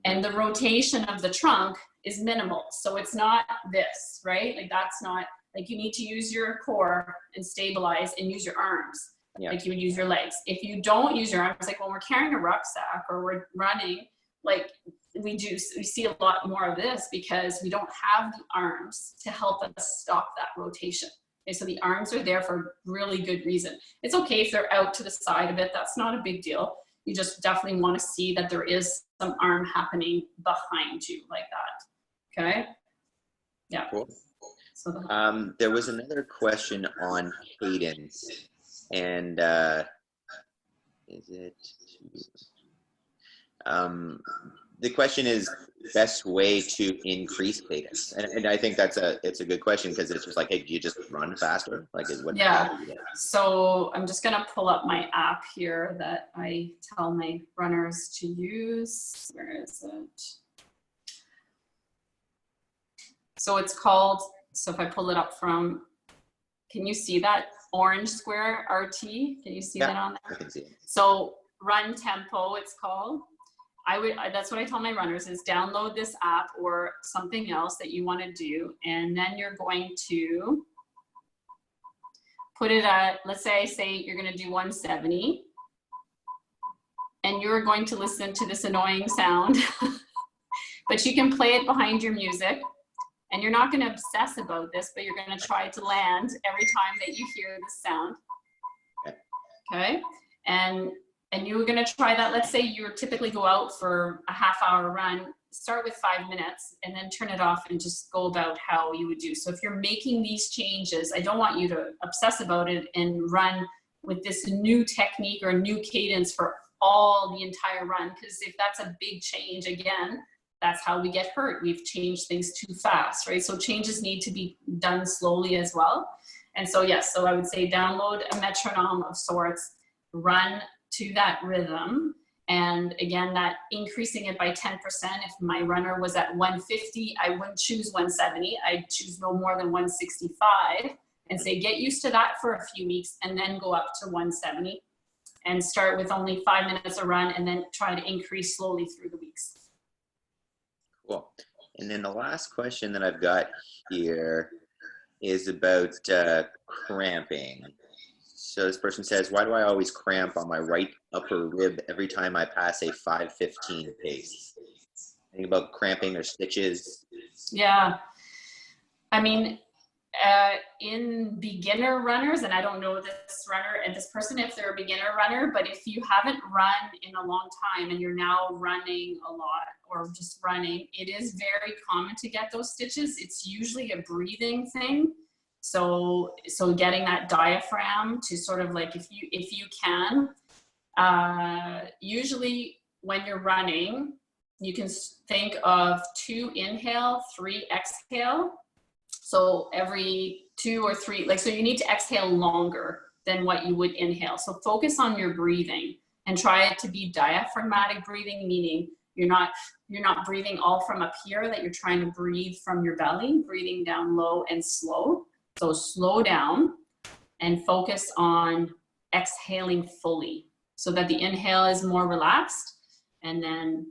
And the rotation of the trunk is minimal. So it's not this, right? Like that's not, like you need to use your core and stabilize and use your arms. Yeah. Like you would use your legs. If you don't use your arms, like when we're carrying a rucksack or we're running, like we see a lot more of this because we don't have the arms to help us stop that rotation. Okay, so the arms are there for really good reason. It's okay if they're out to the side of it. That's not a big deal. You just definitely want to see that there is some arm happening behind you like that. Okay. Yeah. Cool. So there was another question on cadence, and is it? The question is best way to increase cadence, and I think it's a good question because it's just like, hey, do you just run faster? Like, is what? Yeah. So I'm just gonna pull up my app here that I tell my runners to use. Where is it? So it's called. So if I pull it up from, can you see that orange square RT? Can you see that on there? I can see it. So Run Tempo, it's called. That's what I tell my runners is download this app or something else that you want to do. And then you're going to put it at, let's say you're going to do 170 and you're going to listen to this annoying sound, but you can play it behind your music and you're not going to obsess about this, but you're going to try to land every time that you hear this sound. Okay. And you're going to try that. Let's say you typically go out for a half-hour run, start with 5 minutes and then turn it off and just go about how you would do. So if you're making these changes, I don't want you to obsess about it and run with this new technique or new cadence for all the entire run. Because if that's a big change, again, that's how we get hurt. We've changed things too fast, right? So changes need to be done slowly as well. And so, yes, so I would say download a metronome of sorts, run to that rhythm. And again, that increasing it by 10%. If my runner was at 150, I wouldn't choose 170. I'd choose no more than 165 and say, get used to that for a few weeks and then go up to 170 and start with only 5 minutes a run and then try to increase slowly through the weeks. Cool. And then the last question that I've got here is about cramping. So this person says, why do I always cramp on my right upper rib every time I pass a 5:15 pace? Anything about cramping or stitches? Yeah. I mean, In beginner runners, and I don't know this runner and this person if they're a beginner runner, but if you haven't run in a long time and you're now running a lot or just running, it is very common to get those stitches. It's usually a breathing thing. So getting that diaphragm to sort of like, if you can, usually when you're running, you can think of 2 inhale, 3 exhale. So every 2 or 3, like, so you need to exhale longer than what you would inhale. So focus on your breathing and try it to be diaphragmatic breathing, meaning you're not breathing all from up here, that you're trying to breathe from your belly, breathing down low and slow. So slow down and focus on exhaling fully so that the inhale is more relaxed and then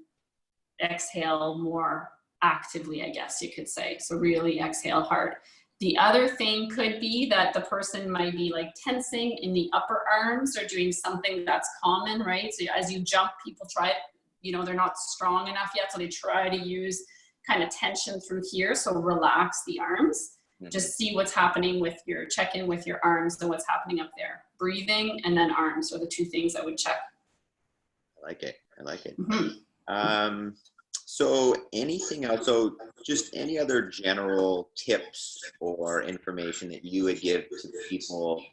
exhale more actively, I guess you could say. So really exhale hard. The other thing could be that the person might be like tensing in the upper arms or doing something that's common, right? So as you jump, people try it, you know, they're not strong enough yet, so they try to use kind of tension through here. So relax the arms. Just see what's happening with your, check in with your arms and what's happening up there. Breathing and then arms are the 2 things I would check. I like it. I like it. Mm-hmm. So anything else? So just any other general tips or information that you would give to people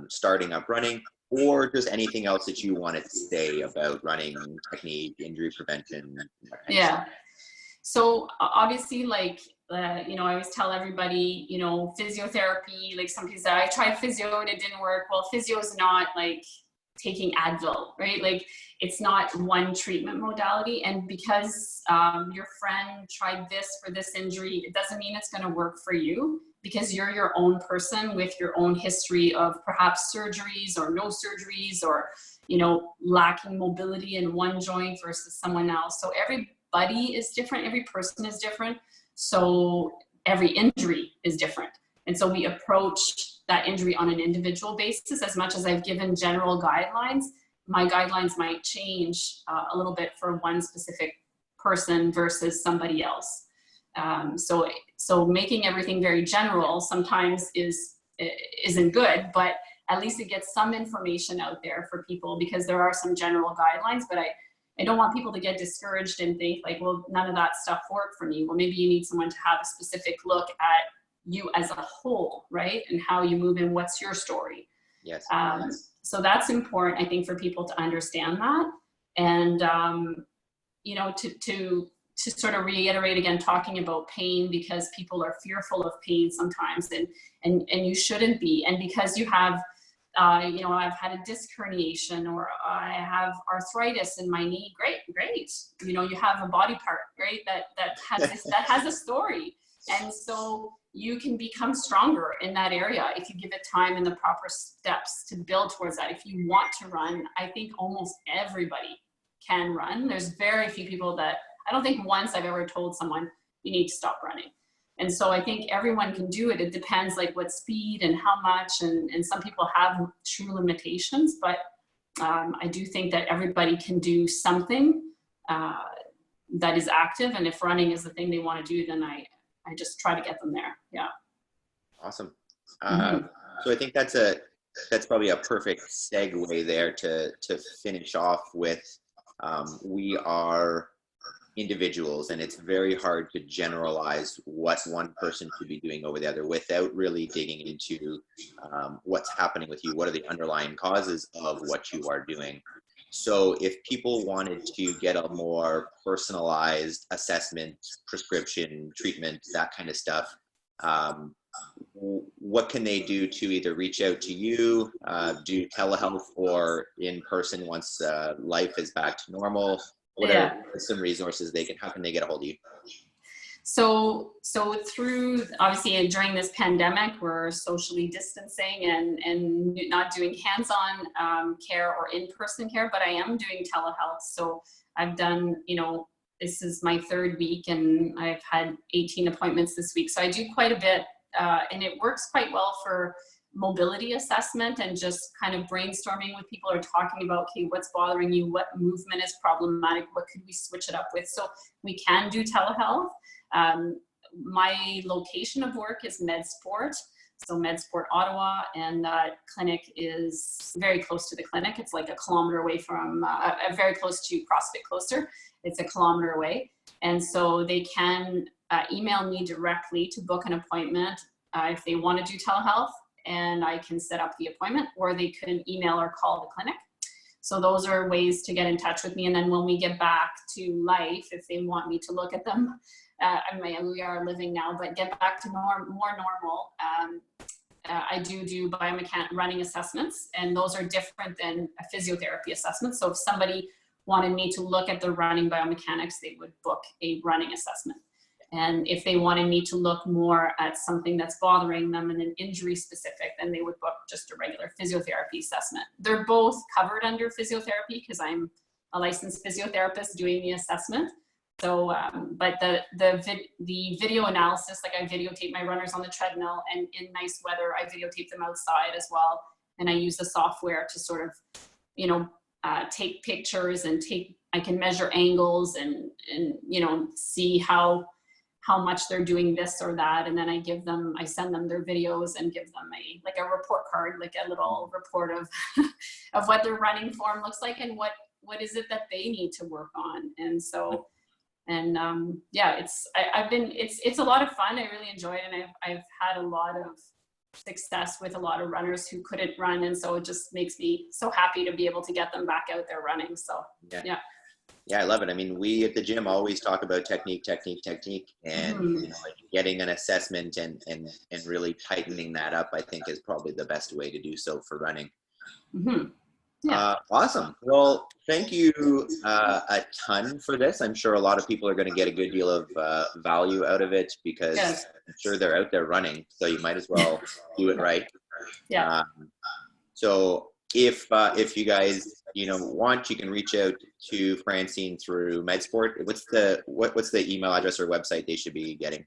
starting up running, or just anything else that you wanted to say about running technique, injury prevention? Yeah. So obviously, like, you know, I always tell everybody, you know, physiotherapy, like some people say, I tried physio and it didn't work. Well, physio is not like taking Advil, right? Like, it's not one treatment modality. And because your friend tried this for this injury, it doesn't mean it's going to work for you, because you're your own person with your own history of perhaps surgeries or no surgeries, or, you know, lacking mobility in one joint versus someone else. So everybody is different. Every person is different. So every injury is different. And so we approach that injury on an individual basis. As much as I've given general guidelines, my guidelines might change a little bit for one specific person versus somebody else. So making everything very general sometimes isn't good, but at least it gets some information out there for people, because there are some general guidelines. But I don't want people to get discouraged and think like, well, none of that stuff worked for me. Well, maybe you need someone to have a specific look at you as a whole, right? And how you move and what's your story. Yes. So that's important, I think, for people to understand that. And, you know, to sort of reiterate again, talking about pain, because people are fearful of pain sometimes, and you shouldn't be. And because you have, you know, I've had a disc herniation, or I have arthritis in my knee. Great. You know, you have a body part, right? That has a story. And so you can become stronger in that area if you give it time and the proper steps to build towards that. If you want to run, I think almost everybody can run. There's very few people that, I don't think once I've ever told someone you need to stop running. And so I think everyone can do it. It depends like what speed and how much, and some people have true limitations, but I do think that everybody can do something that is active. And if running is the thing they want to do, then I just try to get them there. Yeah. Awesome. So I think that's probably a perfect segue there to finish off with. We are individuals, and it's very hard to generalize what one person should be doing over the other without really digging into what's happening with you. What are the underlying causes of what you are doing? So if people wanted to get a more personalized assessment, prescription, treatment, that kind of stuff, what can they do to either reach out to you, do telehealth, or in person once life is back to normal? What are some resources how can they get a hold of you? So through, obviously during this pandemic, we're socially distancing and not doing hands-on care or in-person care, but I am doing telehealth. So I've done, you know, this is my 3rd week, and I've had 18 appointments this week. So I do quite a bit, and it works quite well for mobility assessment and just kind of brainstorming with people, or talking about, okay, what's bothering you? What movement is problematic? What could we switch it up with? So we can do telehealth. my location of work is MedSport. So MedSport Ottawa, and that clinic is very close to the clinic. It's like a kilometer away from, very close to CrossFit Closer. It's a kilometer away. And so they can email me directly to book an appointment if they want to do telehealth, and I can set up the appointment, or they can email or call the clinic. So those are ways to get in touch with me. And then when we get back to life, if they want me to look at them, we are living now, but get back to more normal. I do biomechanics running assessments, and those are different than a physiotherapy assessment. So if somebody wanted me to look at the running biomechanics, they would book a running assessment. And if they wanted me to look more at something that's bothering them and an injury specific, then they would book just a regular physiotherapy assessment. They're both covered under physiotherapy because I'm a licensed physiotherapist doing the assessment. So, but the video analysis, like I videotape my runners on the treadmill, and in nice weather, I videotape them outside as well. And I use the software to sort of, take pictures and I can measure angles and see how much they're doing this or that. And then I send them their videos and give them a report card, like a little report of, of what their running form looks like and what is it that they need to work on. And so, it's a lot of fun. I really enjoy it. And I've had a lot of success with a lot of runners who couldn't run. And so it just makes me so happy to be able to get them back out there running. So, yeah. Yeah, I love it. I mean, we at the gym always talk about technique, and getting an assessment and really tightening that up, I think, is probably the best way to do so for running. Mm-hmm. Yeah. Awesome. Well, thank you a ton for this. I'm sure a lot of people are going to get a good deal of value out of it because I'm sure they're out there running, so you might as well do it right. Yeah. So if you guys want, you can reach out to Francine through MedSport. What's the email address or website they should be getting?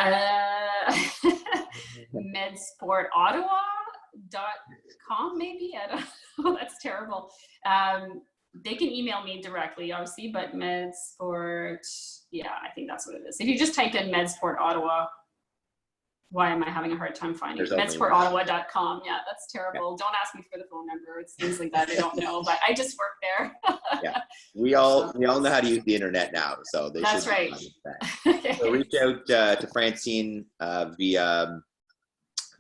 MedSportOttawa.com maybe. I don't know. That's terrible. They can email me directly, obviously, but MedSport, I think that's what it is. If you just type in MedSport Ottawa, why am I having a hard time finding it? MedSportOttawa.com. Yeah, that's terrible. Yeah. Don't ask me for the phone number. It's things like that I don't know, but I just work there. Yeah, we all know how to use the internet now, so they that's should. Right. That. So reach out to Francine via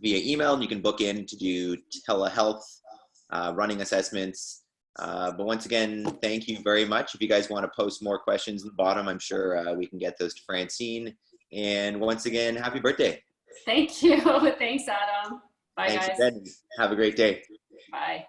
email, and you can book in to do telehealth running assessments. But once again, thank you very much. If you guys want to post more questions in the bottom, I'm sure we can get those to Francine. And once again, happy birthday. Thank you. Thanks, Adam. Bye, guys. Thanks again. Have a great day. Bye.